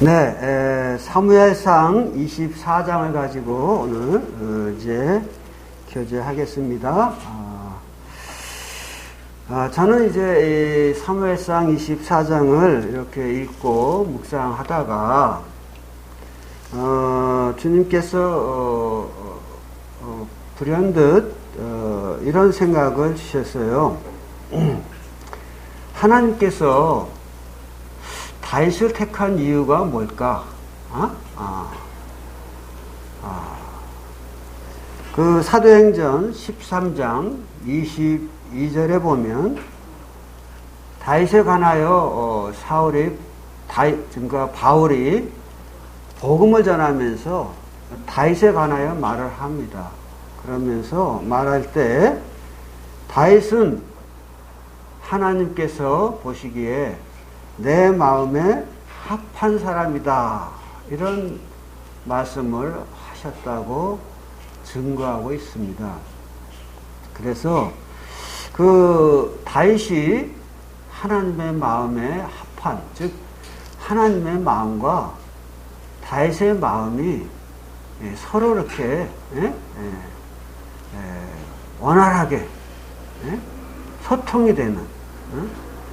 네, 사무엘상 24장을 가지고 오늘 이제 교제하겠습니다. 저는 이제 이 사무엘상 24장을 이렇게 읽고 묵상하다가 주님께서 불현듯 이런 생각을 주셨어요. 하나님께서 다윗을 택한 이유가 뭘까? 그 사도행전 13장 22절에 보면 다윗에 관하여 그러니까 바울이 복음을 전하면서 다윗에 관하여 말을 합니다. 그러면서 말할 때 다윗은 하나님께서 보시기에 내 마음에 합한 사람이다. 이런 말씀을 하셨다고 증거하고 있습니다. 그래서 그 다윗이 하나님의 마음에 합한, 즉 하나님의 마음과 다윗의 마음이 서로 이렇게 원활하게 소통이 되는,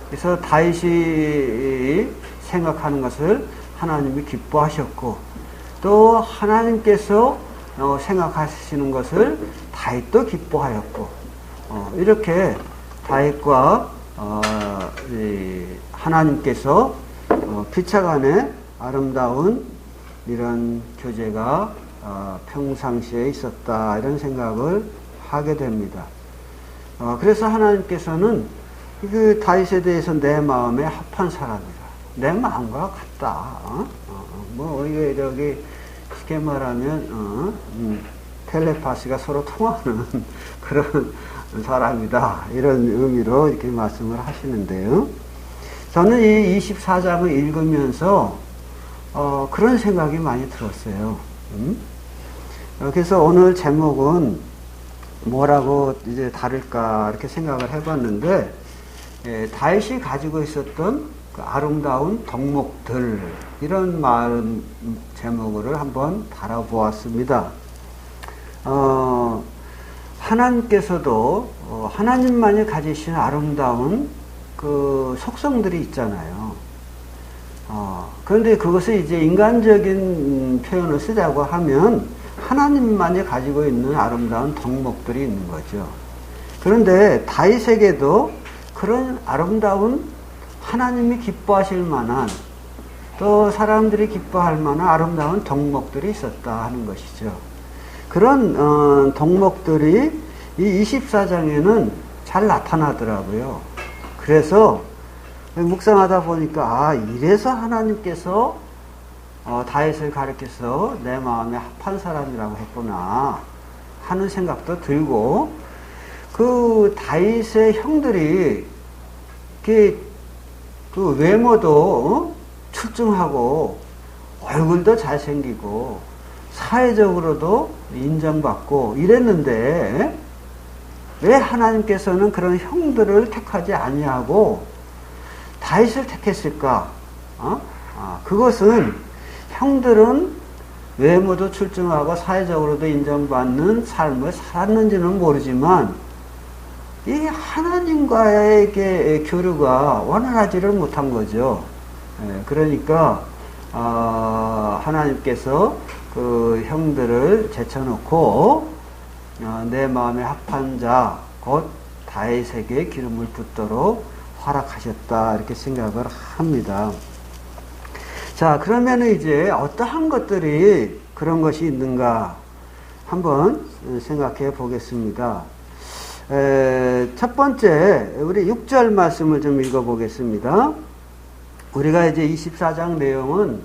그래서 다윗이 생각하는 것을 하나님이 기뻐하셨고 또 하나님께서 생각하시는 것을 다윗도 기뻐하였고 이렇게 다윗과 하나님께서 피차간에 아름다운 이런 교제가 평상시에 있었다, 이런 생각을 하게 됩니다. 그래서 하나님께서는 그 다윗에 대해서 내 마음에 합한 사람이라, 내 마음과 같다. 우리가 저기 쉽게 말하면 텔레파시가 서로 통하는 그런 사람이다, 이런 의미로 이렇게 말씀을 하시는데요. 저는 이 24장을 읽으면서 그런 생각이 많이 들었어요. 그래서 오늘 제목은 뭐라고 이제 다룰까 이렇게 생각을 해봤는데, 다윗이 가지고 있었던 그 아름다운 덕목들, 이런 말 제목을 한번 다뤄보았습니다. 하나님께서도 하나님만이 가지신 아름다운 그 속성들이 있잖아요. 그런데 그것을 이제 인간적인 표현을 쓰자고 하면 하나님만이 가지고 있는 아름다운 덕목들이 있는 거죠. 그런데 다윗에게도 그런 아름다운, 하나님이 기뻐하실 만한, 또 사람들이 기뻐할 만한 아름다운 덕목들이 있었다 하는 것이죠. 그런 덕목들이 이 24장에는 잘 나타나더라고요. 그래서 묵상하다 보니까 이래서 하나님께서 다윗을 가리켜서 내 마음에 합한 사람이라고 했구나 하는 생각도 들고, 그 다윗의 형들이 그 외모도 출중하고 얼굴도 잘생기고 사회적으로도 인정받고 이랬는데 왜 하나님께서는 그런 형들을 택하지 아니하고 다윗을 택했을까? 그것은 형들은 외모도 출중하고 사회적으로도 인정받는 삶을 살았는지는 모르지만 이 하나님과의 교류가 원활하지를 못한 거죠. 그러니까 하나님께서 그 형들을 제쳐놓고 내 마음에 합한 자 곧 다윗에게 기름을 붓도록 허락하셨다, 이렇게 생각을 합니다. 자, 그러면 이제 어떠한 것들이 그런 것이 있는가 한번 생각해 보겠습니다. 첫 번째, 우리 6절 말씀을 좀 읽어 보겠습니다. 우리가 이제 24장 내용은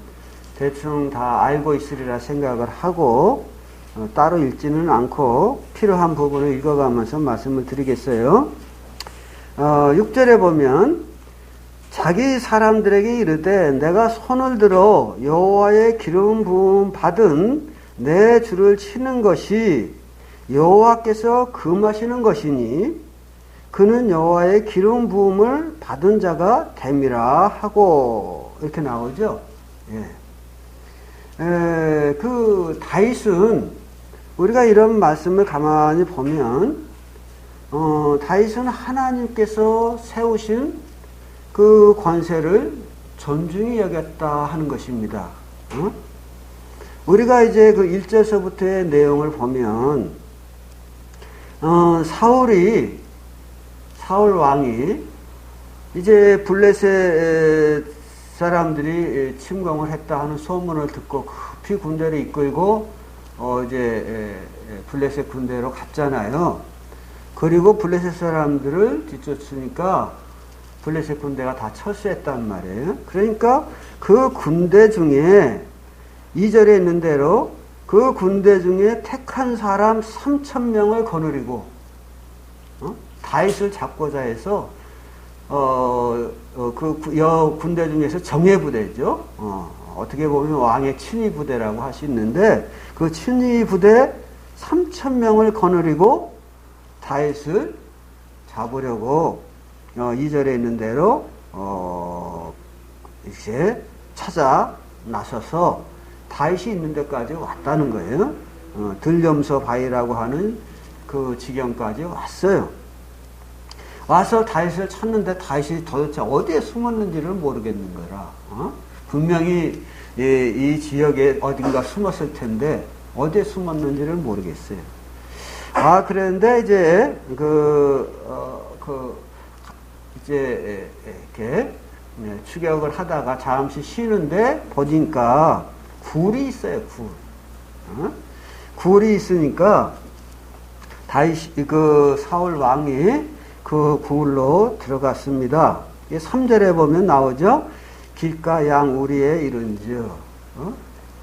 대충 다 알고 있으리라 생각을 하고 따로 읽지는 않고 필요한 부분을 읽어가면서 말씀을 드리겠어요. 6절에 보면 자기 사람들에게 이르되 내가 손을 들어 여호와의 기름 부음 받은 내 주를 치는 것이 여호와께서 금하시는 것이니 그는 여호와의 기름 부음을 받은 자가 됨이라 하고, 이렇게 나오죠. 예. 그 다윗은 우리가 이런 말씀을 가만히 보면 다윗은 하나님께서 세우신 그 권세를 존중히 여겼다 하는 것입니다. 우리가 이제 그 1절서부터의 내용을 보면 사울 왕이 이제 블레셋 사람들이 침공을 했다 하는 소문을 듣고 급히 군대를 이끌고 이제 블레셋 군대로 갔잖아요. 그리고 블레셋 사람들을 뒤쫓으니까 블레셋 군대가 다 철수했단 말이에요. 그러니까 그 군대 중에 2절에 있는 대로 그 군대 중에 택한 사람 3,000명을 거느리고 다윗을 잡고자 해서 그 군대 중에서 정예부대죠. 어떻게 보면 왕의 친위부대라고 할 수 있는데 그 친위부대 3,000명을 거느리고 다윗을 잡으려고 2절에 있는 대로 이제 찾아 나서서 다윗이 있는 데까지 왔다는 거예요. 들염소 바위라고 하는 그 지경까지 왔어요. 와서 다윗을 찾는데 다윗이 도대체 어디에 숨었는지를 모르겠는 거라. 분명히 이 지역에 어딘가 숨었을 텐데 어디에 숨었는지를 모르겠어요. 그런데 이제 이제 이렇게 추격을 하다가 잠시 쉬는데 보니까 굴이 있어요. 굴이 있으니까 사울 왕이 그 굴로 들어갔습니다. 3절에 보면 나오죠. 길가 양 우리에 이른즉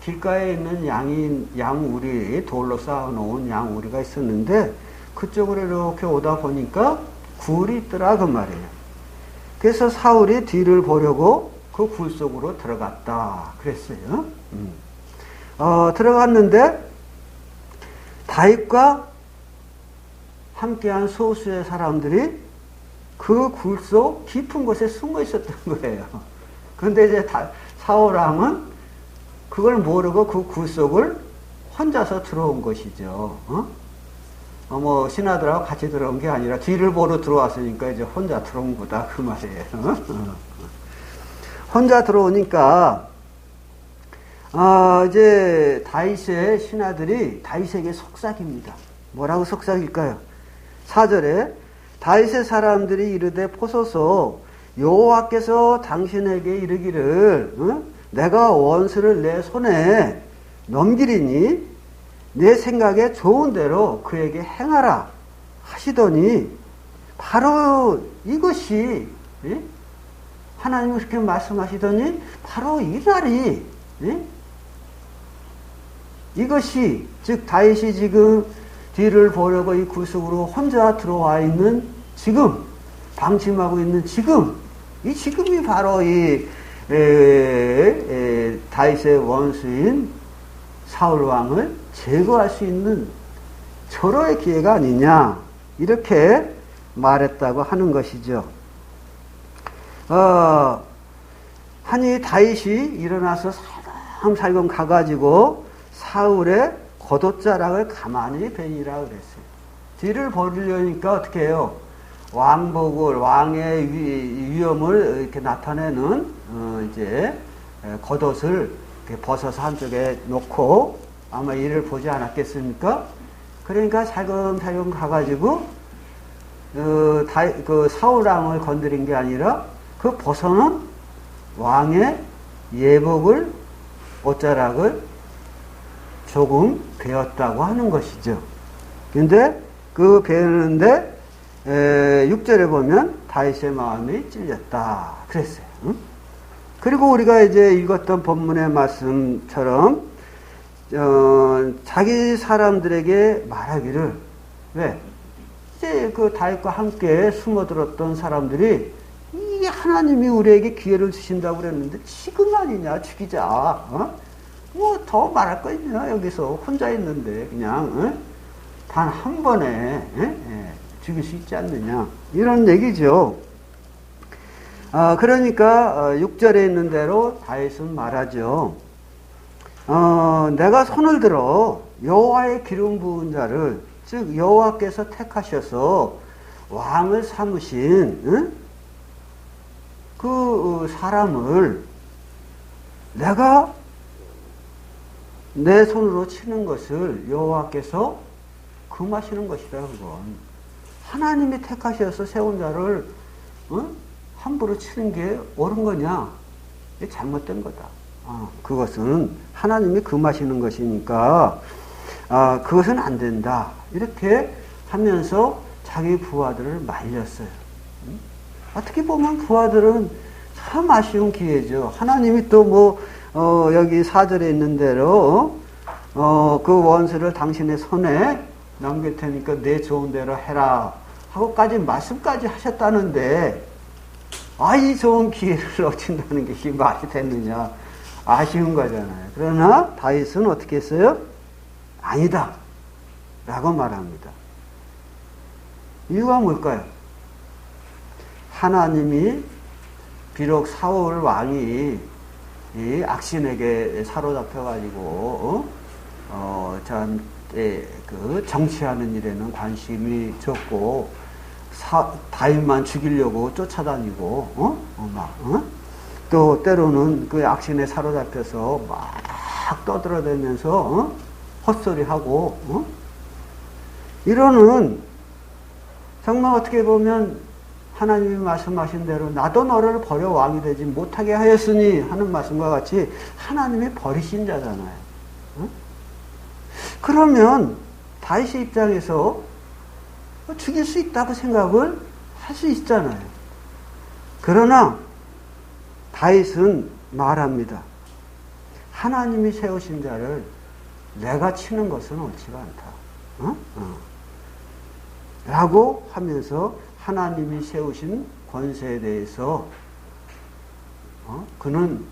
길가에 있는 양 우리 돌로 쌓아놓은 양 우리가 있었는데 그쪽으로 이렇게 오다 보니까 굴이 있더라 그 말이에요. 그래서 사울이 뒤를 보려고 그 굴 속으로 들어갔다 그랬어요. 들어갔는데 다윗과 함께한 소수의 사람들이 그 굴 속 깊은 곳에 숨어 있었던 거예요. 그런데 이제 사울 왕은 그걸 모르고 그 굴 속을 혼자서 들어온 것이죠. 뭐 신하들하고 같이 들어온 게 아니라 뒤를 보러 들어왔으니까 이제 혼자 들어온 거다 그 말이에요. 혼자 들어오니까 이제 다윗의 신하들이 다윗에게 속삭입니다. 뭐라고 속삭일까요? 4절에 다윗의 사람들이 이르되 보소서 여호와께서 당신에게 이르기를 내가 원수를 내 손에 넘기리니 내 생각에 좋은 대로 그에게 행하라 하시더니 바로 이것이 하나님이 그렇게 말씀하시더니 바로 이 날이 이것이 즉 다윗이 지금 뒤를 보려고 이 굴 속으로 혼자 들어와 있는 지금 방심하고 있는 지금 이 지금이 바로 이 다윗의 원수인 사울 왕을 제거할 수 있는 절호의 기회가 아니냐 이렇게 말했다고 하는 것이죠. 하니 다윗이 일어나서 살금살금 가가지고 사울의 겉옷자락을 가만히 베니라 그랬어요. 뒤를 보려니까 어떻게 해요? 왕복을 왕의 위엄을 이렇게 나타내는 이제 겉옷을 이렇게 벗어서 한쪽에 놓고 아마 이를 보지 않았겠습니까? 그러니까 살금살금 가가지고 그 사울 왕을 건드린 게 아니라 그 벗어놓은 왕의 예복을 옷자락을 조금 베었다고 하는 것이죠. 근데 그 베었는데 6절에 보면 다윗의 마음이 찔렸다 그랬어요. 그리고 우리가 이제 읽었던 본문의 말씀처럼 자기 사람들에게 말하기를 왜? 이제 그 다윗과 함께 숨어들었던 사람들이 이 하나님이 우리에게 기회를 주신다고 그랬는데 지금 아니냐 죽이자. 뭐 더 말할 거 있냐 여기서 혼자 있는데 그냥 단 한 번에 죽일 수 있지 않느냐 이런 얘기죠. 그러니까 6절에 있는 대로 다윗은 말하죠. 내가 손을 들어 여호와의 기름 부은 자를, 즉 여호와께서 택하셔서 왕을 삼으신 그 사람을 내가 내 손으로 치는 것을 여호와께서 금하시는 것이다. 그건 하나님이 택하셔서 세운 자를 함부로 치는 게 옳은 거냐? 이게 잘못된 거다. 그것은 하나님이 금하시는 것이니까 그것은 안 된다. 이렇게 하면서 자기 부하들을 말렸어요. 어떻게 보면 부하들은 참 아쉬운 기회죠. 하나님이 또 여기 4절에 있는 대로 그 원수를 당신의 손에 넘길 테니까 내 좋은 대로 해라 하고까지 말씀까지 하셨다는데 이 좋은 기회를 놓친다는 게 이게 말이 됐느냐. 아쉬운 거잖아요. 그러나 다윗은 어떻게 했어요? 아니다 라고 말합니다. 이유가 뭘까요? 하나님이 비록 사울 왕이 이 악신에게 사로잡혀가지고 그 정치하는 일에는 관심이 적고 다윗만 죽이려고 쫓아다니고 또 때로는 그 악신에 사로잡혀서 막 떠들어대면서 헛소리하고 이러는 정말 어떻게 보면 하나님이 말씀하신 대로 나도 너를 버려 왕이 되지 못하게 하였으니 하는 말씀과 같이 하나님이 버리신 자잖아요. 그러면 다윗의 입장에서 죽일 수 있다고 생각을 할 수 있잖아요. 그러나 다윗은 말합니다. 하나님이 세우신 자를 내가 치는 것은 옳지가 않다. 라고 하면서 하나님이 세우신 권세에 대해서 그는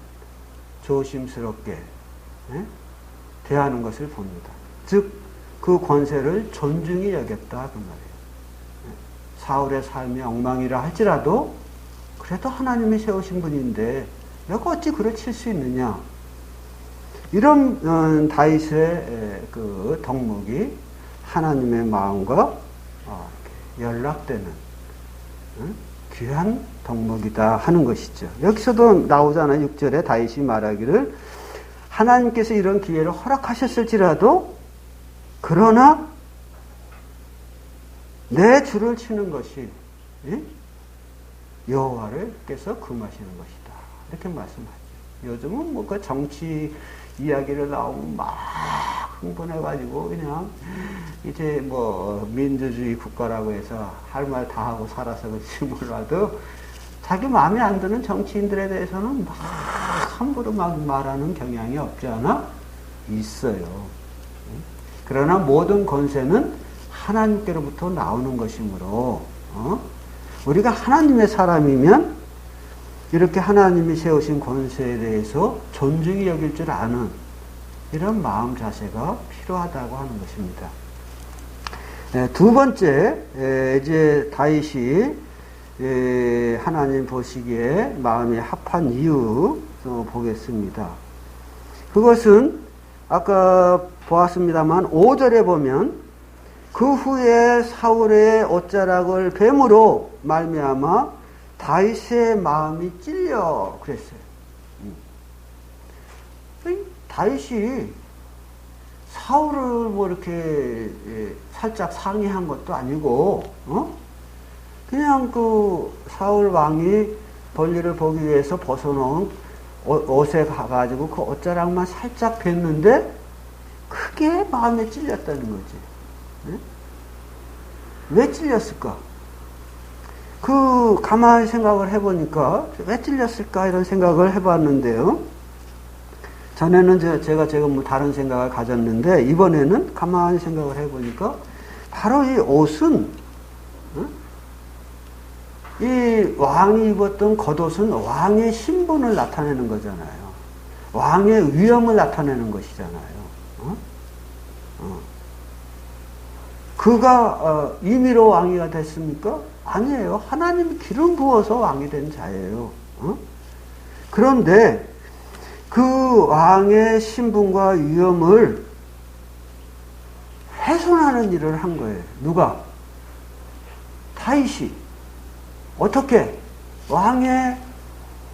조심스럽게 대하는 것을 봅니다. 즉, 그 권세를 존중히 여겼다 그 말이에요. 사울의 삶이 엉망이라 할지라도 그래도 하나님이 세우신 분인데 내가 어찌 그를 칠 수 있느냐. 이런 다윗의 그 덕목이 하나님의 마음과 연락되는 귀한 덕목이다 하는 것이죠. 여기서도 나오잖아요. 6절에 다윗이 말하기를 하나님께서 이런 기회를 허락하셨을지라도 그러나 내 주를 치는 것이 여호와께서 금하시는 것이다. 이렇게 말씀하죠. 요즘은 그 정치 이야기를 나오면 막 흥분해가지고 그냥 이제 민주주의 국가라고 해서 할 말 다 하고 살아서 그렇지 몰라도 자기 마음에 안 드는 정치인들에 대해서는 막 함부로 막 말하는 경향이 없지 않아? 있어요. 그러나 모든 권세는 하나님께로부터 나오는 것이므로 우리가 하나님의 사람이면 이렇게 하나님이 세우신 권세에 대해서 존중히 여길 줄 아는 이런 마음 자세가 필요하다고 하는 것입니다. 두 번째, 이제 다윗이 하나님 보시기에 마음이 합한 이유 보겠습니다. 그것은 아까 보았습니다만 5절에 보면 그 후에 사울의 옷자락을 뱀으로 말미암아 다윗의 마음이 찔려 그랬어요. 다윗이 사울을 이렇게 살짝 상의한 것도 아니고 그냥 그 사울 왕이 볼일을 보기 위해서 벗어놓은 옷에 가가지고 그 옷자락만 살짝 뵀는데 크게 마음에 찔렸다는 거지. 왜 찔렸을까? 가만히 생각을 해보니까 왜 찔렸을까 이런 생각을 해봤는데요. 전에는 제가 다른 생각을 가졌는데 이번에는 가만히 생각을 해보니까 바로 이 옷은 이 왕이 입었던 겉옷은 왕의 신분을 나타내는 거잖아요. 왕의 위엄을 나타내는 것이잖아요. 그가 임의로 왕이가 됐습니까? 아니에요. 하나님이 기름 부어서 왕이 된 자예요. 그런데 그 왕의 신분과 위엄을 훼손하는 일을 한 거예요. 누가? 다윗이. 어떻게? 왕의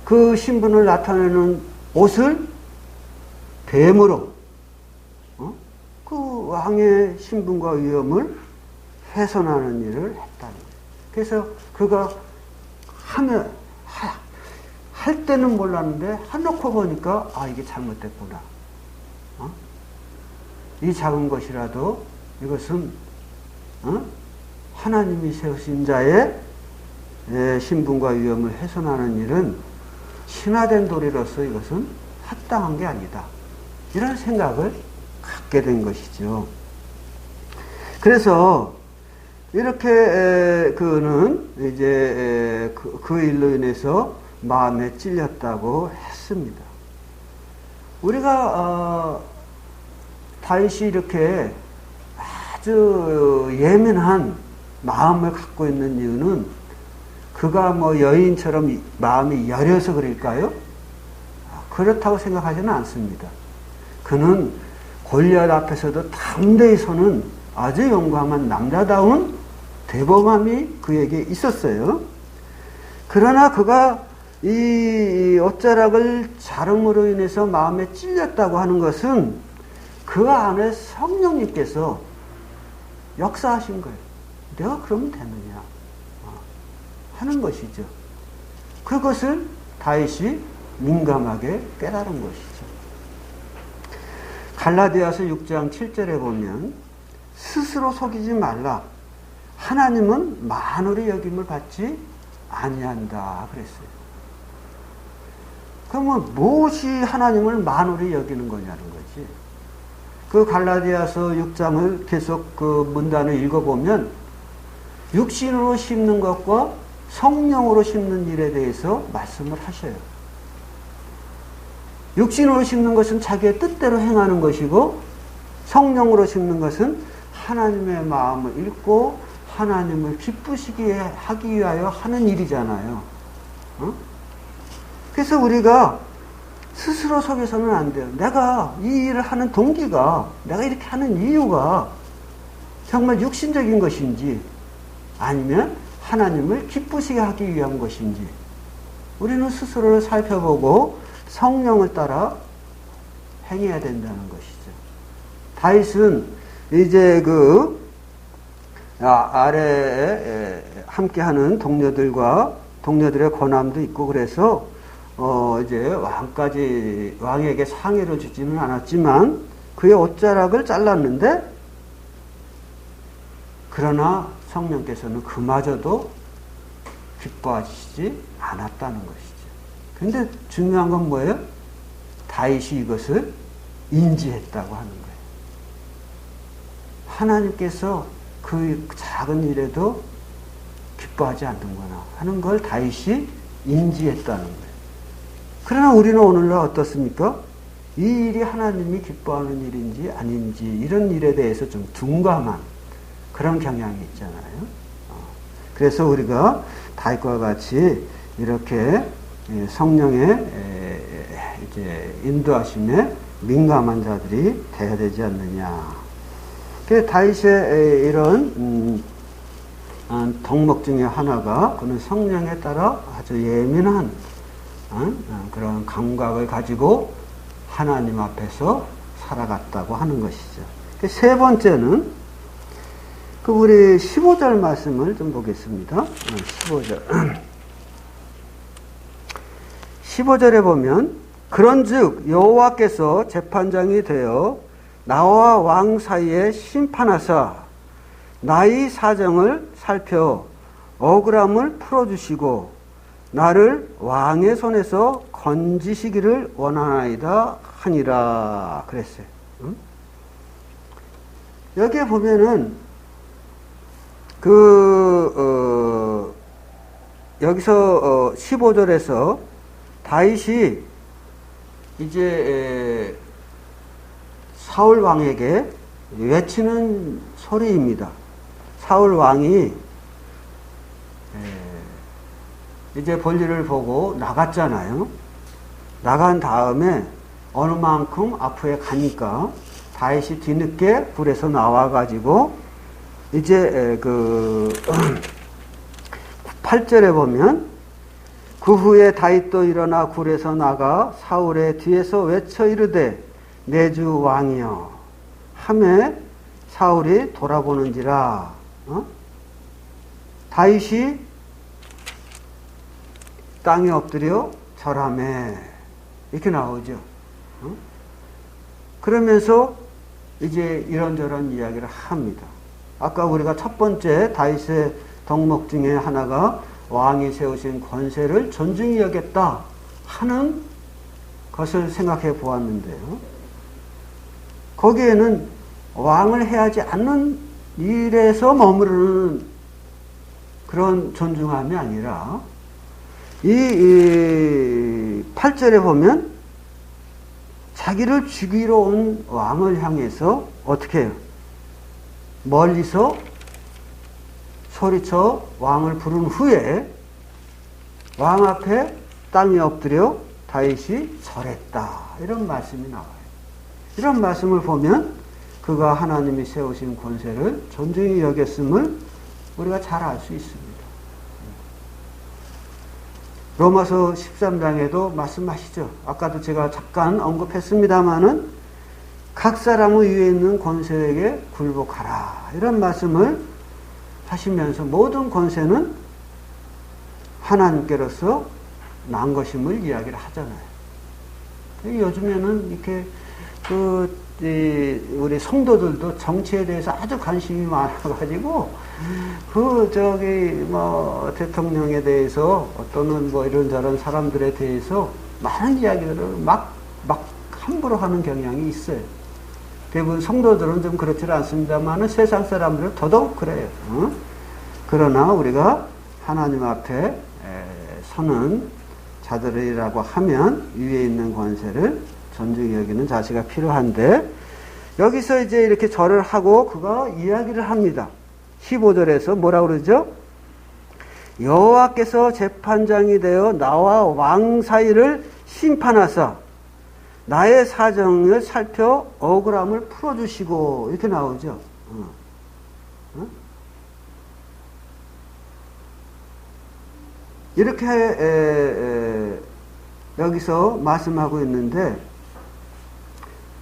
그 신분을 나타내는 옷을 뱀으로, 그 왕의 신분과 위엄을 훼손하는 일을 했다는 거예요. 그래서 그가 할 때는 몰랐는데 해놓고 보니까 이게 잘못됐구나. 이 작은 것이라도 이것은 하나님이 세우신 자의 신분과 위엄을 훼손하는 일은 신화된 도리로서 이것은 합당한 게 아니다. 이런 생각을 갖게 된 것이죠. 그래서 이렇게 그는 이제 그 일로 인해서 마음에 찔렸다고 했습니다. 우리가 다윗이 이렇게 아주 예민한 마음을 갖고 있는 이유는 그가 뭐 여인처럼 마음이 여려서 그럴까요? 그렇다고 생각하지는 않습니다. 그는 골리앗 앞에서도 담대히 서는 아주 용감한 남자다운 대범함이 그에게 있었어요. 그러나 그가 이 옷자락을 자름으로 인해서 마음에 찔렸다고 하는 것은 그 안에 성령님께서 역사하신 거예요. 내가 그러면 되느냐 하는 것이죠. 그것을 다윗이 민감하게 깨달은 것이죠. 갈라디아서 6장 7절에 보면 스스로 속이지 말라. 하나님은 만홀히 여김을 받지 아니한다 그랬어요. 그러면 무엇이 하나님을 만홀히 여기는 거냐는 거지. 그 갈라디아서 6장을 계속 그 문단을 읽어보면 육신으로 심는 것과 성령으로 심는 일에 대해서 말씀을 하셔요. 육신으로 심는 것은 자기의 뜻대로 행하는 것이고 성령으로 심는 것은 하나님의 마음을 읽고 하나님을 기쁘시게 하기 위하여 하는 일이잖아요. 그래서 우리가 스스로 속여서는 안 돼요. 내가 이 일을 하는 동기가, 내가 이렇게 하는 이유가 정말 육신적인 것인지 아니면 하나님을 기쁘시게 하기 위한 것인지 우리는 스스로를 살펴보고 성령을 따라 행해야 된다는 것이죠. 다윗은 이제 그 아래에 함께하는 동료들의 권함도 있고 그래서 이제 왕에게 상해를 주지는 않았지만 그의 옷자락을 잘랐는데 그러나 성령께서는 그마저도 기뻐하시지 않았다는 것이죠. 근데 중요한 건 뭐예요? 다윗이 이것을 인지했다고 하는 거예요. 하나님께서 그 작은 일에도 기뻐하지 않는구나 하는 걸 다윗이 인지했다는 거예요. 그러나 우리는 오늘날 어떻습니까? 이 일이 하나님이 기뻐하는 일인지 아닌지 이런 일에 대해서 좀 둔감한 그런 경향이 있잖아요. 그래서 우리가 다윗과 같이 이렇게 성령의 이제 인도하심에 민감한 자들이 되어야 되지 않느냐. 그 다윗의 이런 덕목 중에 하나가 그는 성령에 따라 아주 예민한 그런 감각을 가지고 하나님 앞에서 살아갔다고 하는 것이죠. 세 번째는 그 우리 15절 말씀을 좀 보겠습니다. 15절. 15절에 보면 그런즉 여호와께서 재판장이 되어 나와 왕 사이에 심판하사 나의 사정을 살펴 억울함을 풀어주시고 나를 왕의 손에서 건지시기를 원하나이다 하니라 그랬어요. 여기에 보면은 여기서 15절에서 다윗이 이제 사울 왕에게 외치는 소리입니다. 사울 왕이 이제 볼일을 보고 나갔잖아요. 나간 다음에 어느 만큼 앞에 가니까 다윗이 뒤늦게 굴에서 나와가지고 이제 그 8절에 보면 그 후에 다윗도 일어나 굴에서 나가 사울의 뒤에서 외쳐 이르되 내 주 왕이여 하매 사울이 돌아보는지라. 다윗이 땅에 엎드려 절하매 이렇게 나오죠. 그러면서 이제 이런저런 이야기를 합니다. 아까 우리가 첫 번째 다윗의 덕목 중에 하나가 왕이 세우신 권세를 존중히 여겼다 하는 것을 생각해 보았는데요. 거기에는 왕을 해하지 않는 일에서 머무르는 그런 존중함이 아니라 이 8절에 보면 자기를 죽이러 온 왕을 향해서 어떻게 해요? 멀리서 소리쳐 왕을 부른 후에 왕 앞에 땅에 엎드려 다윗이 절했다. 이런 말씀이 나와요. 이런 말씀을 보면 그가 하나님이 세우신 권세를 존중히 여겼음을 우리가 잘 알 수 있습니다. 로마서 13장에도 말씀하시죠. 아까도 제가 잠깐 언급했습니다마는 각 사람의 위에 있는 권세에게 굴복하라. 이런 말씀을 하시면서 모든 권세는 하나님께로서 난 것임을 이야기를 하잖아요. 요즘에는 이렇게 우리 성도들도 정치에 대해서 아주 관심이 많아가지고 대통령에 대해서 또는 이런저런 사람들에 대해서 많은 이야기들을 막 함부로 하는 경향이 있어요. 대부분 성도들은 좀 그렇지 않습니다만 세상 사람들은 더더욱 그래요. 그러나 우리가 하나님 앞에 서는 자들이라고 하면 위에 있는 권세를 존중히 여기는 자세가 필요한데, 여기서 이제 이렇게 절을 하고 그가 이야기를 합니다. 15절에서 뭐라고 그러죠? 여호와께서 재판장이 되어 나와 왕 사이를 심판하사 나의 사정을 살펴 억울함을 풀어주시고 이렇게 나오죠. 이렇게 여기서 말씀하고 있는데,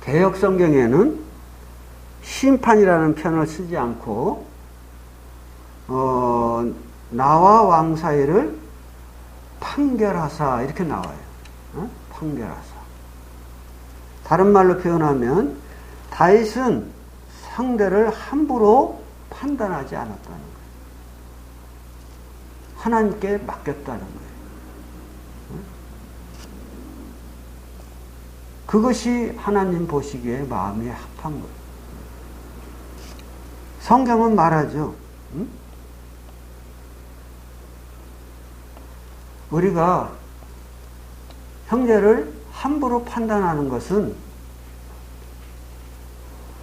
개역 성경에는 심판이라는 표현을 쓰지 않고 나와 왕 사이를 판결하사 이렇게 나와요. 판결하사. 다른 말로 표현하면 다윗은 상대를 함부로 판단하지 않았다는 거예요. 하나님께 맡겼다는 거예요. 그것이 하나님 보시기에 마음이 합한 거예요. 성경은 말하죠. 우리가 형제를 함부로 판단하는 것은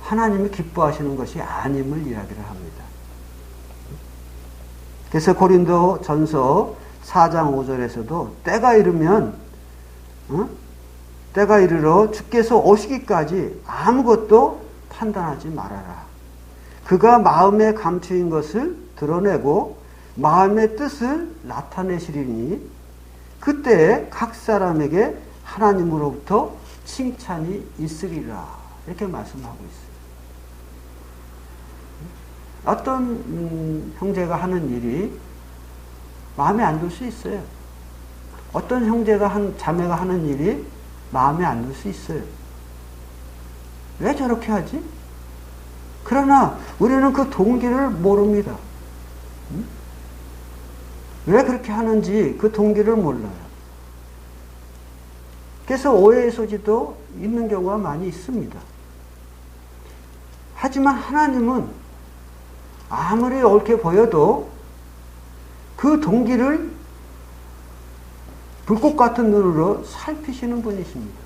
하나님이 기뻐하시는 것이 아님을 이야기를 합니다. 그래서 고린도 전서 4장 5절에서도 때가 이르면 때가 이르러 주께서 오시기까지 아무것도 판단하지 말아라. 그가 마음에 감추인 것을 드러내고 마음의 뜻을 나타내시리니 그때에 각 사람에게 하나님으로부터 칭찬이 있으리라. 이렇게 말씀하고 있어요. 어떤 형제가 하는 일이 마음에 안 들 수 있어요. 어떤 자매가 하는 일이 마음에 안 들 수 있어요. 왜 저렇게 하지? 그러나 우리는 그 동기를 모릅니다. 왜 그렇게 하는지 그 동기를 몰라요. 그래서 오해의 소지도 있는 경우가 많이 있습니다. 하지만 하나님은 아무리 옳게 보여도 그 동기를 불꽃 같은 눈으로 살피시는 분이십니다.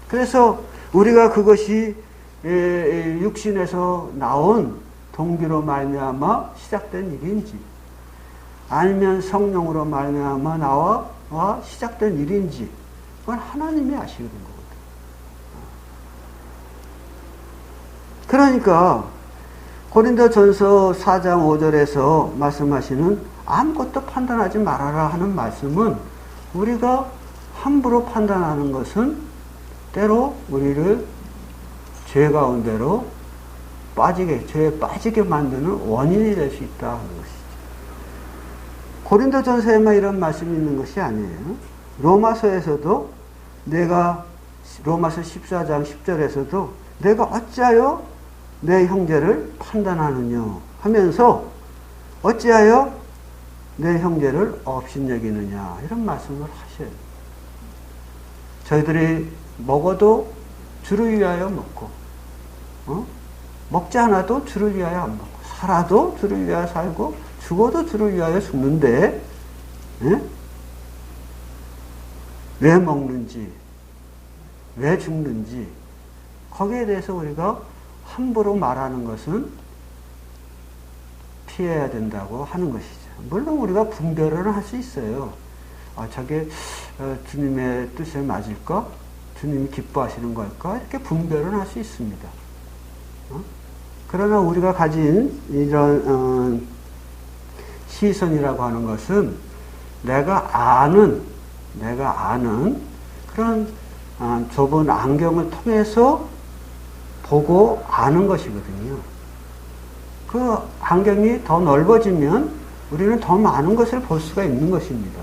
그래서 우리가 그것이 육신에서 나온 동기로 말미암아 시작된 일인지, 아니면 성령으로 말미암아 나와 시작된 일인지, 그건 하나님이 아시는 거거든. 그러니까 고린도전서 4장 5절에서 말씀하시는 아무것도 판단하지 말아라 하는 말씀은 우리가 함부로 판단하는 것은 때로 우리를 죄 가운데로 죄에 빠지게 만드는 원인이 될 수 있다 하는 것이죠. 고린도전서에만 이런 말씀이 있는 것이 아니에요. 로마서에서도 로마서 14장 10절에서도 내가 어찌하여 내 형제를 판단하느냐 하면서 어찌하여 내 형제를 업신여기느냐 이런 말씀을 하셔요. 저희들이 먹어도 주를 위하여 먹고 먹지 않아도 주를 위하여 안 먹고 살아도 주를 위하여 살고 죽어도 주를 위하여 죽는데 왜 먹는지 왜 죽는지 거기에 대해서 우리가 함부로 말하는 것은 피해야 된다고 하는 것이죠. 물론 우리가 분별을 할 수 있어요. 저게 주님의 뜻에 맞을까? 주님이 기뻐하시는 걸까? 이렇게 분별은 할 수 있습니다. 그러나 우리가 가진 이런 시선이라고 하는 것은 내가 아는 그런 좁은 안경을 통해서 보고 아는 것이거든요. 그 안경이 더 넓어지면 우리는 더 많은 것을 볼 수가 있는 것입니다.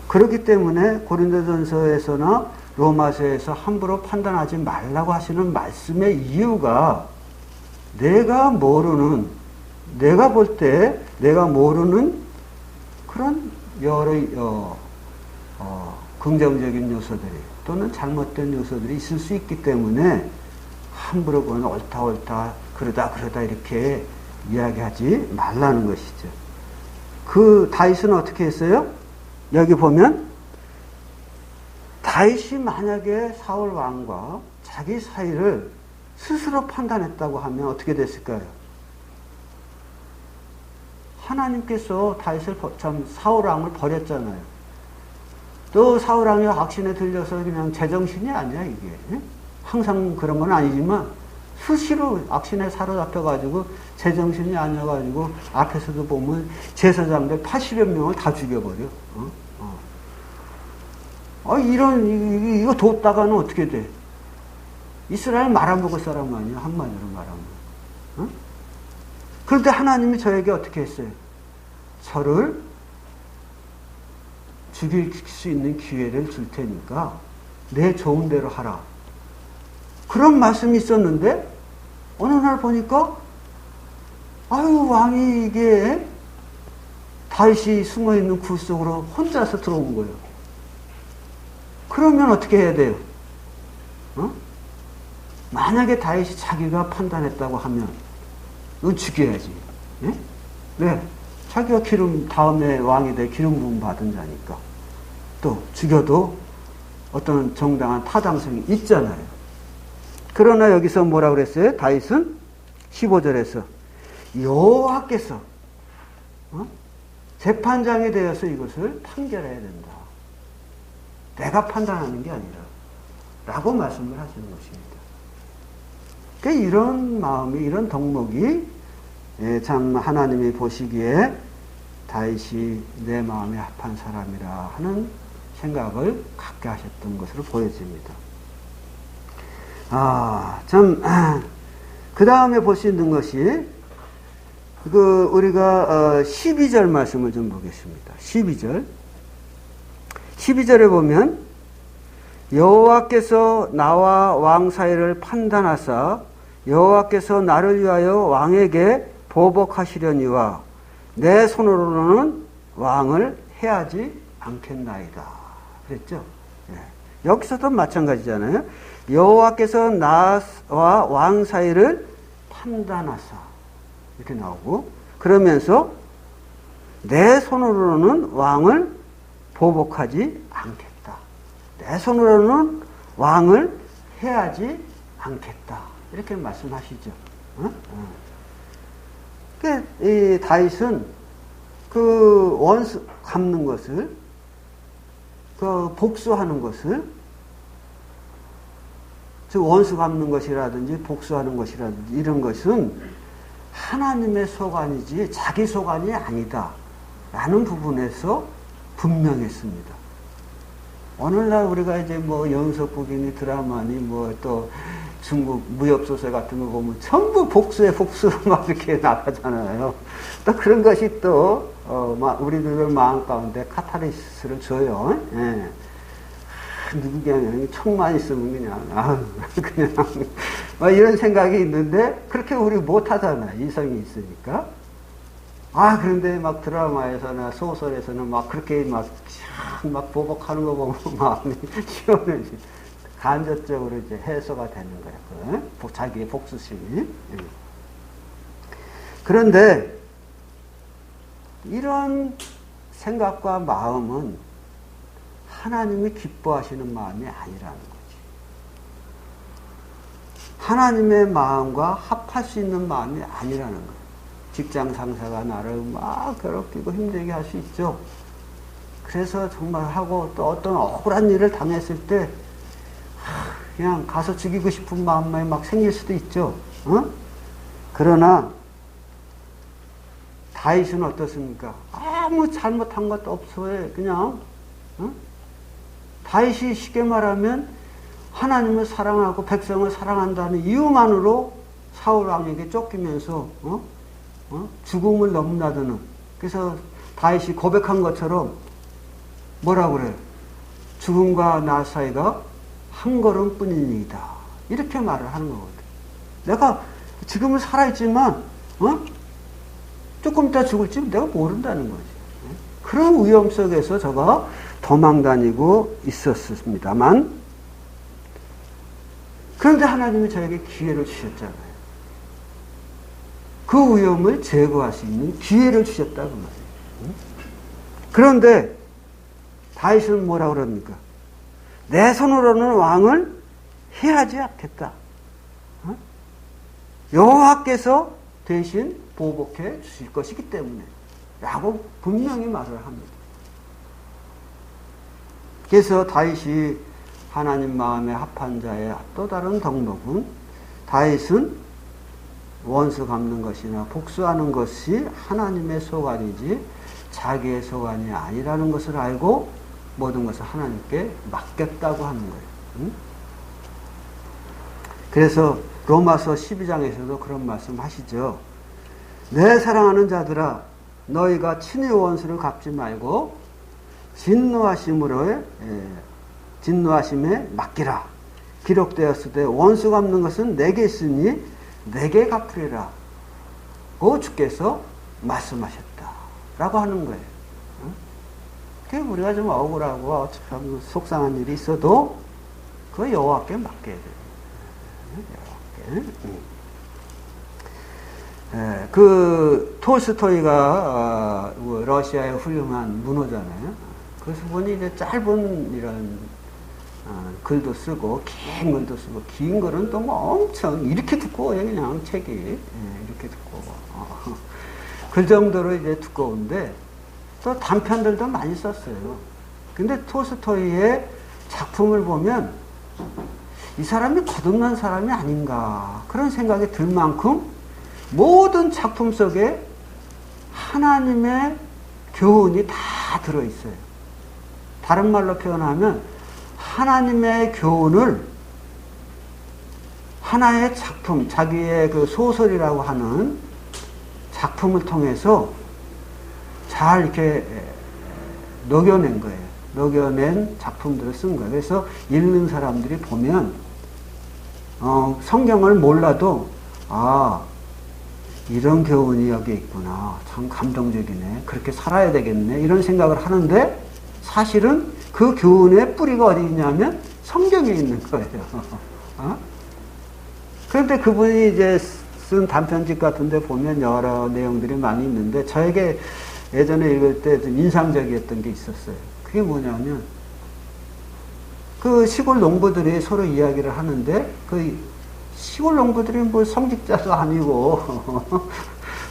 그렇기 때문에 고린도전서에서나 로마서에서 함부로 판단하지 말라고 하시는 말씀의 이유가 내가 볼 때 내가 모르는 그런 여러 긍정적인 요소들이 또는 잘못된 요소들이 있을 수 있기 때문에 함부로 그건 옳다 그러다 이렇게 이야기하지 말라는 것이죠. 그 다윗은 어떻게 했어요? 여기 보면 다윗이 만약에 사울 왕과 자기 사이를 스스로 판단했다고 하면 어떻게 됐을까요? 하나님께서 사울 왕을 버렸잖아요. 또 사울 왕이 악신에 들려서 그냥 제정신이 아니야 이게. 항상 그런 건 아니지만 수시로 악신에 사로잡혀가지고 제정신이 아니어가지고 앞에서도 보면 제사장들 80여 명을 다 죽여버려. 이거 뒀다가는 어떻게 돼? 이스라엘 말아먹을 사람 아니야, 한마디로 말하면. 그런데 하나님이 저에게 어떻게 했어요? 저를 죽일 수 있는 기회를 줄 테니까 내 좋은 대로 하라. 그런 말씀이 있었는데 어느 날 보니까 왕이 이게 다윗이 숨어있는 굴 속으로 혼자서 들어온 거예요. 그러면 어떻게 해야 돼요? 만약에 다윗이 자기가 판단했다고 하면 넌 죽여야지. 왜? 자기가 다음에 왕이 돼 기름 부음 받은 자니까. 또 죽여도 어떤 정당한 타당성이 있잖아요. 그러나 여기서 뭐라 그랬어요? 다윗은 15절에서 여호와께서 재판장이 되어서 이것을 판결해야 된다. 내가 판단하는 게 아니라 라고 말씀을 하시는 것입니다. 그러니까 이런 마음이 이런 덕목이 참 하나님이 보시기에 다윗이 내 마음에 합한 사람이라 하는 생각을 갖게 하셨던 것으로 보여집니다. 그 다음에 볼 수 있는 것이, 우리가, 12절 말씀을 좀 보겠습니다. 12절. 12절에 보면, 여호와께서 나와 왕 사이를 판단하사, 여호와께서 나를 위하여 왕에게 보복하시려니와, 내 손으로는 왕을 해하지 않겠나이다. 그랬죠? 여기서도 마찬가지잖아요. 여호와께서 나와 왕 사이를 판단하사 이렇게 나오고 그러면서 내 손으로는 왕을 보복하지 않겠다. 내 손으로는 왕을 해하지 않겠다. 이렇게 말씀하시죠. 이 다윗은 그 원수 갚는 것을 그 복수하는 것을, 즉 원수 갚는 것이라든지 복수하는 것이라든지 이런 것은 하나님의 소관이지 자기 소관이 아니다 라는 부분에서 분명했습니다. 오늘날 우리가 이제 뭐 연속극이니 드라마니 뭐 또 중국 무협소설 같은 거 보면 전부 복수에 복수 막 이렇게 나가잖아요. 또 그런 것이 또 우리들 마음 가운데 카타르시스를 줘요. 예. 누구냐, 총만 있으면 그냥 이런 생각이 있는데 그렇게 우리 못하잖아요. 이성이 있으니까. 그런데 막 드라마에서나 소설에서는 막 그렇게 막 보복하는 거 보면 마음이 시원해지. 간접적으로 이제 해소가 되는 거예요. 자기의 복수심이. 그런데 이런 생각과 마음은 하나님이 기뻐하시는 마음이 아니라는 거지. 하나님의 마음과 합할 수 있는 마음이 아니라는 거예요. 직장 상사가 나를 막 괴롭히고 힘들게 할 수 있죠. 그래서 정말 하고 또 어떤 억울한 일을 당했을 때 그냥 가서 죽이고 싶은 마음만 막 생길 수도 있죠. 그러나 다윗은 어떻습니까? 아무 잘못한 것도 없어요. 그냥 다윗이 쉽게 말하면 하나님을 사랑하고 백성을 사랑한다는 이유만으로 사울 왕에게 쫓기면서 죽음을 넘나드는, 그래서 다윗이 고백한 것처럼 뭐라고 그래요? 죽음과 나 사이가 한 걸음뿐이니이다. 이렇게 말을 하는 거거든. 내가 지금은 살아있지만 조금 이따 죽을지 내가 모른다는 거지. 그런 위험 속에서 저가 도망 다니고 있었습니다만, 그런데 하나님이 저에게 기회를 주셨잖아요. 그 위험을 제거할 수 있는 기회를 주셨다고 말이에요. 그런데 다윗은 뭐라고 그럽니까? 내 손으로는 왕을 해하지 않겠다. 여호와께서 대신 보복해 주실 것이기 때문에 라고 분명히 말을 합니다. 그래서 다윗이 하나님 마음에 합한 자의 또 다른 덕목은, 다윗은 원수 갚는 것이나 복수하는 것이 하나님의 소관이지 자기의 소관이 아니라는 것을 알고 모든 것을 하나님께 맡겼다고 하는 거예요. 그래서 로마서 12장에서도 그런 말씀 하시죠. 내 사랑하는 자들아, 너희가 친히 원수를 갚지 말고 진노하심에 맡기라. 기록되었을 때 원수 갚는 것은 내게 있으니 내게 갚으리라 고 주께서 말씀하셨다 라고 하는 거예요. 우리가 좀 억울하고 참 속상한 일이 있어도 그 여호와께 맡겨야 돼요. 그 톨스토이가 러시아의 훌륭한 문호잖아요. 그래서 보니 이제 짧은 이런 글도 쓰고 긴 글도 쓰고, 긴 글은 또 뭐 엄청 이렇게 두꺼워요. 그냥 책이 이렇게 두꺼워. 그 정도로 이제 두꺼운데 또 단편들도 많이 썼어요. 근데 톨스토이의 작품을 보면 이 사람이 거듭난 사람이 아닌가 그런 생각이 들 만큼 모든 작품 속에 하나님의 교훈이 다 들어있어요. 다른 말로 표현하면 하나님의 교훈을 하나의 작품, 자기의 그 소설이라고 하는 작품을 통해서 잘 이렇게 녹여낸 거예요. 녹여낸 작품들을 쓴 거예요. 그래서 읽는 사람들이 보면 성경을 몰라도 이런 교훈이 여기 있구나. 참 감동적이네. 그렇게 살아야 되겠네. 이런 생각을 하는데 사실은 그 교훈의 뿌리가 어디 있냐면 성경에 있는 거예요. 그런데 그분이 이제 쓴 단편집 같은데 보면 여러 내용들이 많이 있는데 저에게 예전에 읽을 때 좀 인상적이었던 게 있었어요. 그게 뭐냐면 그 시골 농부들이 서로 이야기를 하는데 그 시골 농부들이 뭐 성직자도 아니고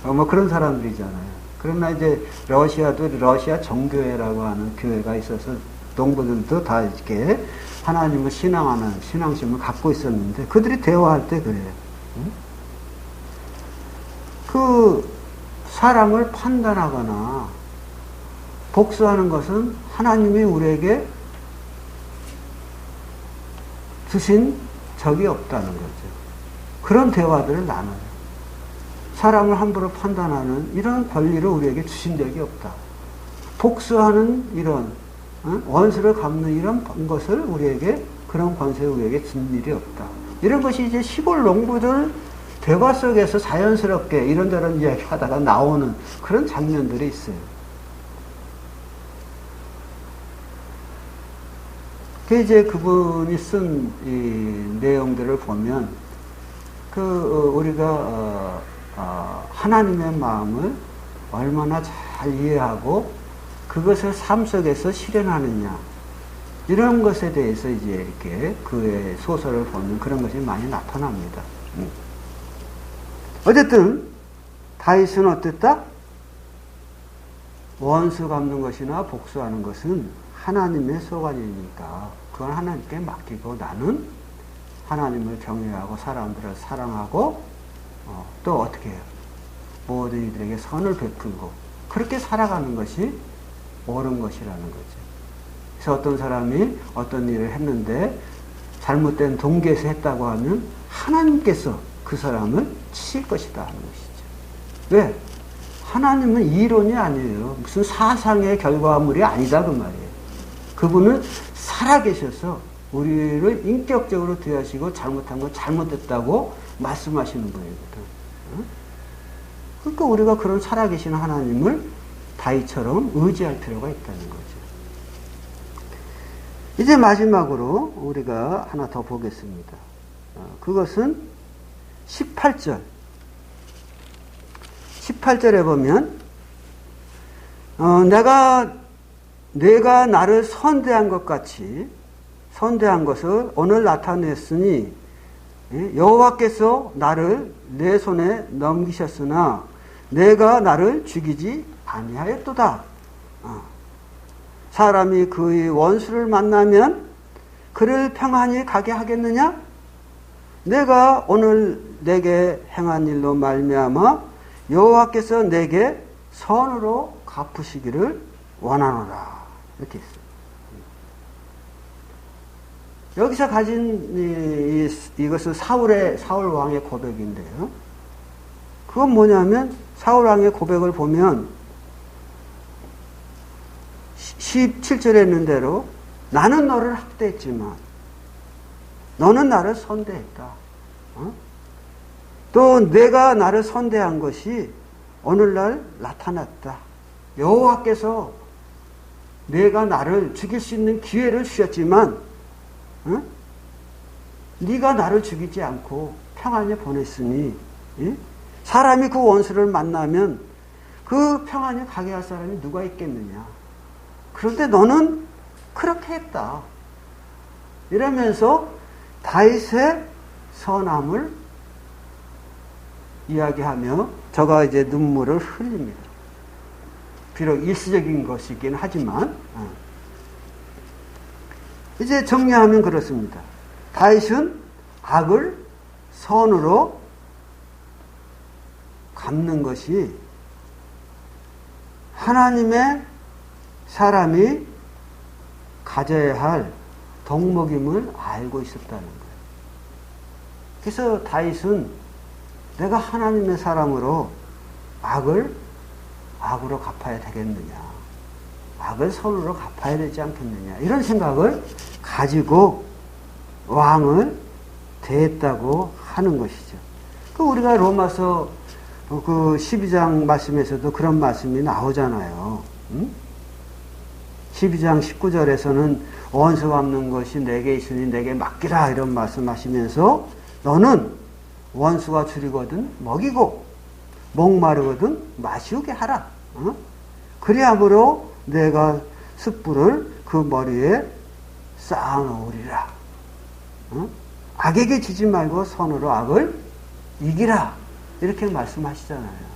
뭐 그런 사람들이잖아요. 그러나 이제 러시아도 러시아 정교회라고 하는 교회가 있어서 농부들도 다 이렇게 하나님을 신앙하는 신앙심을 갖고 있었는데 그들이 대화할 때 그래요. 응? 그 사람을 판단하거나 복수하는 것은 하나님이 우리에게 주신 적이 없다는 거죠. 그런 대화들을 나눠요. 사람을 함부로 판단하는 이런 권리를 우리에게 주신 적이 없다. 복수하는 이런 원수를 갚는 이런 것을 우리에게 그런 권세를 우리에게 준 일이 없다. 이런 것이 이제 시골 농부들 대화 속에서 자연스럽게 이런저런 이야기하다가 나오는 그런 장면들이 있어요. 이제 그분이 쓴 이 내용들을 보면 우리가 하나님의 마음을 얼마나 잘 이해하고 그것을 삶 속에서 실현하느냐 이런 것에 대해서 이제 이렇게 그의 소설을 보면 그런 것이 많이 나타납니다. 어쨌든 다윗은 어땠다? 원수 갚는 것이나 복수하는 것은 하나님의 소관이니까 그건 하나님께 맡기고 나는 하나님을 경외하고 사람들을 사랑하고 또 어떻게 해요? 모든 이들에게 선을 베풀고 그렇게 살아가는 것이 옳은 것이라는 거죠. 그래서 어떤 사람이 어떤 일을 했는데 잘못된 동기에서 했다고 하면 하나님께서 그 사람을 치실 것이다 하는 것이죠. 왜? 하나님은 이론이 아니에요. 무슨 사상의 결과물이 아니다 그 말이에요. 그분은 살아계셔서 우리를 인격적으로 대하시고 잘못한 건 잘못됐다고 말씀하시는 분이거든. 그러니까 우리가 그런 살아계신 하나님을 다윗처럼 의지할 필요가 있다는 거죠. 이제 마지막으로 우리가 하나 더 보겠습니다. 그것은 18절. 18절에 보면 내가 나를 선대한 것 같이 선대한 것을 오늘 나타냈으니 여호와께서 나를 내 손에 넘기셨으나 내가 나를 죽이지 아니하였도다. 사람이 그의 원수를 만나면 그를 평안히 가게 하겠느냐? 내가 오늘 내게 행한 일로 말미암아 여호와께서 내게 선으로 갚으시기를 원하노라. 이렇게 있어요. 여기서 가진 이것은 사울 왕의 고백인데요. 그건 뭐냐면 사울 왕의 고백을 보면 17절에 있는 대로 나는 너를 학대했지만 너는 나를 선대했다. 또 내가 나를 선대한 것이 오늘날 나타났다. 여호와께서 내가 나를 죽일 수 있는 기회를 주셨지만 네가 나를 죽이지 않고 평안히 보냈으니 사람이 그 원수를 만나면 그 평안히 가게 할 사람이 누가 있겠느냐. 그런데 너는 그렇게 했다. 이러면서 다윗의 선함을 이야기하며 저가 이제 눈물을 흘립니다. 비록 일시적인 것이긴 하지만 이제 정리하면 그렇습니다. 다윗은 악을 선으로 갚는 것이 하나님의 사람이 가져야 할 덕목임을 알고 있었다는 거예요. 그래서 다윗은 내가 하나님의 사람으로 악을 악으로 갚아야 되겠느냐, 악을 선으로 갚아야 되지 않겠느냐, 이런 생각을 가지고 왕을 대했다고 하는 것이죠. 우리가 로마서 그 12장 말씀에서도 그런 말씀이 나오잖아요. 12장 19절에서는 원수 갚는 것이 내게 있으니 내게 맡기라 이런 말씀하시면서 너는 원수가 줄이거든 먹이고 목마르거든 마시우게 하라. 그리함으로 내가 숯불을 그 머리에 쌓아놓으리라. 악에게 지지 말고 선으로 악을 이기라. 이렇게 말씀하시잖아요.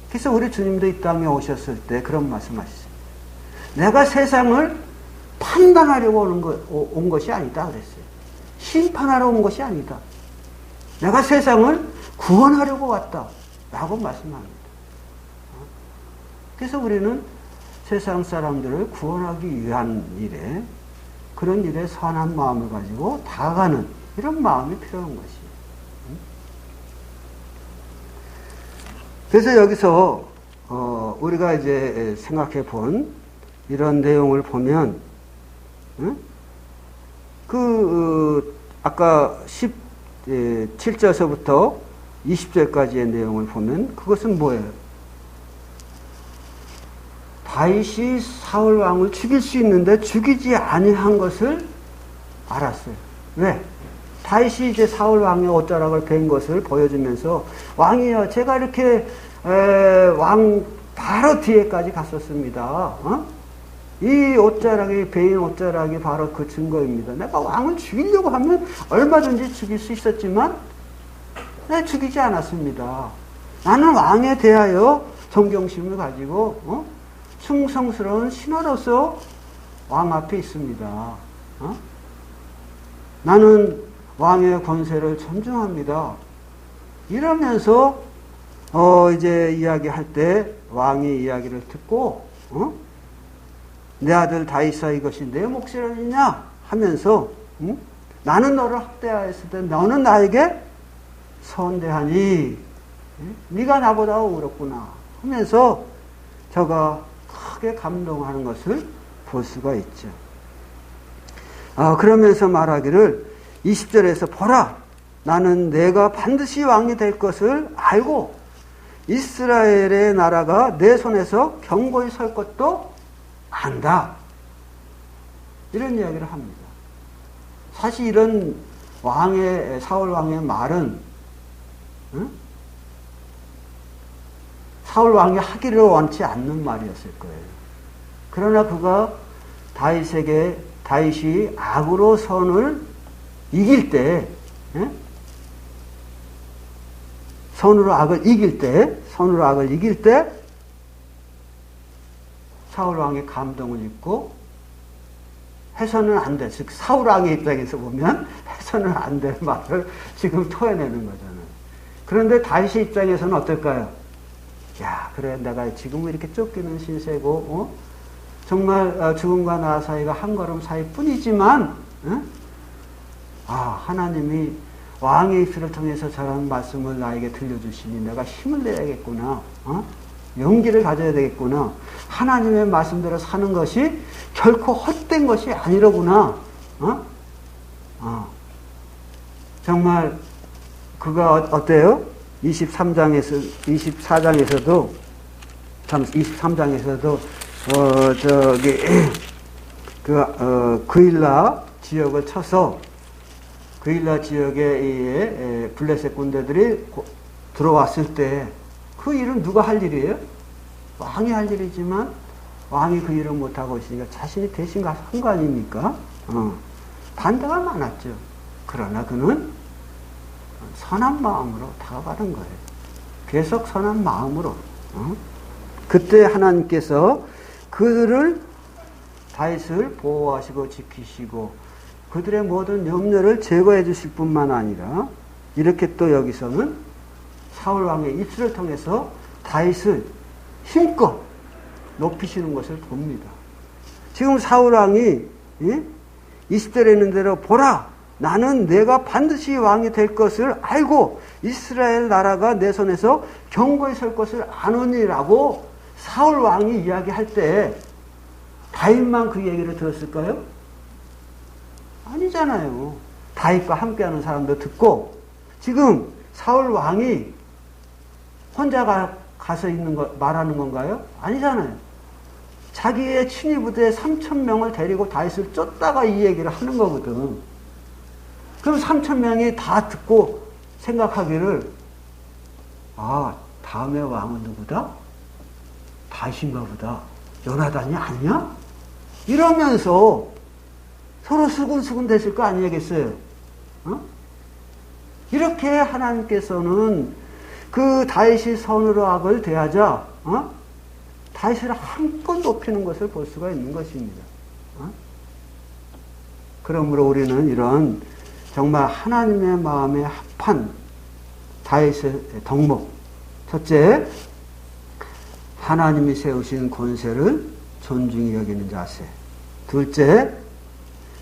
그래서 우리 주님도 이 땅에 오셨을 때 그런 말씀하시죠. 내가 세상을 판단하려고 온 것이 아니다 그랬어요. 심판하러 온 것이 아니다. 내가 세상을 구원하려고 왔다 라고 말씀합니다. 그래서 우리는 세상 사람들을 구원하기 위한 일에, 그런 일에 선한 마음을 가지고 다가가는 이런 마음이 필요한 것이에요. 그래서 여기서 우리가 이제 생각해 본 이런 내용을 보면, 아까 17절서부터 20절까지의 내용을 보면 그것은 뭐예요? 다윗이 사울 왕을 죽일 수 있는데 죽이지 아니한 것을 알았어요. 왜? 다윗이 이제 사울 왕의 옷자락을 벤 것을 보여주면서, 왕이여, 제가 이렇게 왕 바로 뒤에까지 갔었습니다. 이 옷자락이, 베인 옷자락이 바로 그 증거입니다. 내가 왕을 죽이려고 하면 얼마든지 죽일 수 있었지만 내가 죽이지 않았습니다. 나는 왕에 대하여 존경심을 가지고 충성스러운 신하로서 왕 앞에 있습니다. 나는 왕의 권세를 존중합니다. 이러면서 이제 이야기할 때 왕이 이야기를 듣고 내 아들 다윗아, 이것이 내 몫이라느냐 하면서 나는 너를 학대하였을 때 너는 나에게 선대하니 네가 나보다 어렵구나 하면서 저가 크게 감동하는 것을 볼 수가 있죠. 그러면서 말하기를 20절에서 보라, 나는 내가 반드시 왕이 될 것을 알고 이스라엘의 나라가 내 손에서 견고히 설 것도 안다. 이런 이야기를 합니다. 사실 이런 사울 왕의 말은 사울 왕이 하기를 원치 않는 말이었을 거예요. 그러나 그가 다윗이 악으로 선을 이길 때, 선으로 악을 이길 때 사울 왕의 감동을 입고 해서는 안 돼. 즉 사울 왕의 입장에서 보면 해서는 안 될 말을 지금 토해내는 거잖아요. 그런데 다윗의 입장에서는 어떨까요? 야, 그래, 내가 지금 이렇게 쫓기는 신세고 정말 죽음과 나 사이가 한 걸음 사이뿐이지만 하나님이 왕의 입술을 통해서 저런 말씀을 나에게 들려주시니 내가 힘을 내야겠구나. 용기를 가져야 되겠구나. 하나님의 말씀대로 사는 것이 결코 헛된 것이 아니로구나. 정말 그가 어때요? 23장에서도 그일라 지역을 쳐서 그일라 지역에 블레셋 군대들이 들어왔을 때 그 일은 누가 할 일이에요? 왕이 할 일이지만 왕이 그 일을 못하고 있으니까 자신이 대신 가서 한 거 아닙니까? 반대가 많았죠. 그러나 그는 선한 마음으로 다가가는 거예요. 계속 선한 마음으로. 그때 하나님께서 다윗을 보호하시고 지키시고 그들의 모든 염려를 제거해 주실 뿐만 아니라 이렇게 또 여기서는 사울 왕의 입술을 통해서 다윗을 힘껏 높이시는 것을 봅니다. 지금 사울 왕이 20절에 있는 대로 보라, 나는 내가 반드시 왕이 될 것을 알고 이스라엘 나라가 내 손에서 견고히 설 것을 아노니라고 사울 왕이 이야기할 때 다윗만 그 얘기를 들었을까요? 아니잖아요. 다윗과 함께하는 사람도 듣고 지금 사울 왕이 혼자 가서 말하는 건가요? 아니잖아요. 자기의 친위 부대 3,000명을 데리고 다윗을 쫓다가 이 얘기를 하는 거거든. 그럼 3,000명이 다 듣고 생각하기를 다음에 왕은 누구다? 다윗인가 보다. 요나단이 아니야? 이러면서 서로 수군수군 됐을 거 아니겠어요? 이렇게 하나님께서는 그 다윗이 선으로 악을 대하자 다윗을 한껏 높이는 것을 볼 수가 있는 것입니다. 그러므로 우리는 이런 정말 하나님의 마음에 합한 다윗의 덕목. 첫째, 하나님이 세우신 권세를 존중히 여기는 자세. 둘째,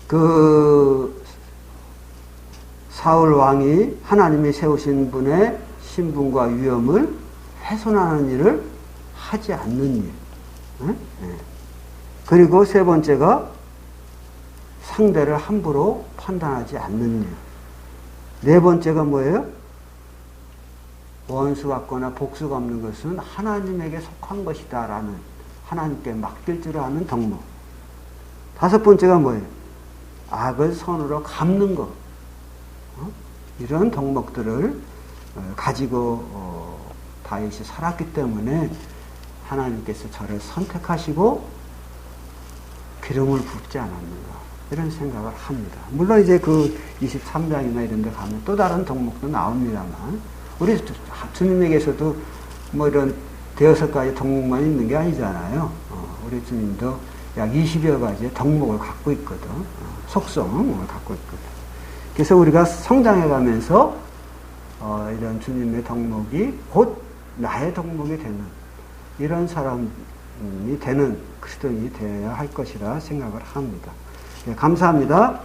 그 사울 왕이 하나님이 세우신 분의 신분과 위엄을 훼손하는 일을 하지 않는 일. 그리고 세 번째가 상대를 함부로 판단하지 않는 일. 네 번째가 뭐예요? 원수 같거나 복수가 없는 것은 하나님에게 속한 것이다라는, 하나님께 맡길 줄 아는 덕목. 다섯 번째가 뭐예요? 악을 선으로 갚는 것. 이런 덕목들을 가지고 다윗이 살았기 때문에 하나님께서 저를 선택하시고 기름을 붓지 않았는가, 이런 생각을 합니다. 물론 이제 그 23장이나 이런 데 가면 또 다른 덕목도 나옵니다만, 우리 주님에게서도 뭐 이런 대여섯 가지 덕목만 있는 게 아니잖아요. 우리 주님도 약 20여 가지의 덕목을 갖고 있거든. 속성을 갖고 있거든. 그래서 우리가 성장해 가면서 이런 주님의 덕목이 곧 나의 덕목이 되는, 이런 사람이 되는 그리스도인이 되어야 할 것이라 생각을 합니다. 네, 감사합니다.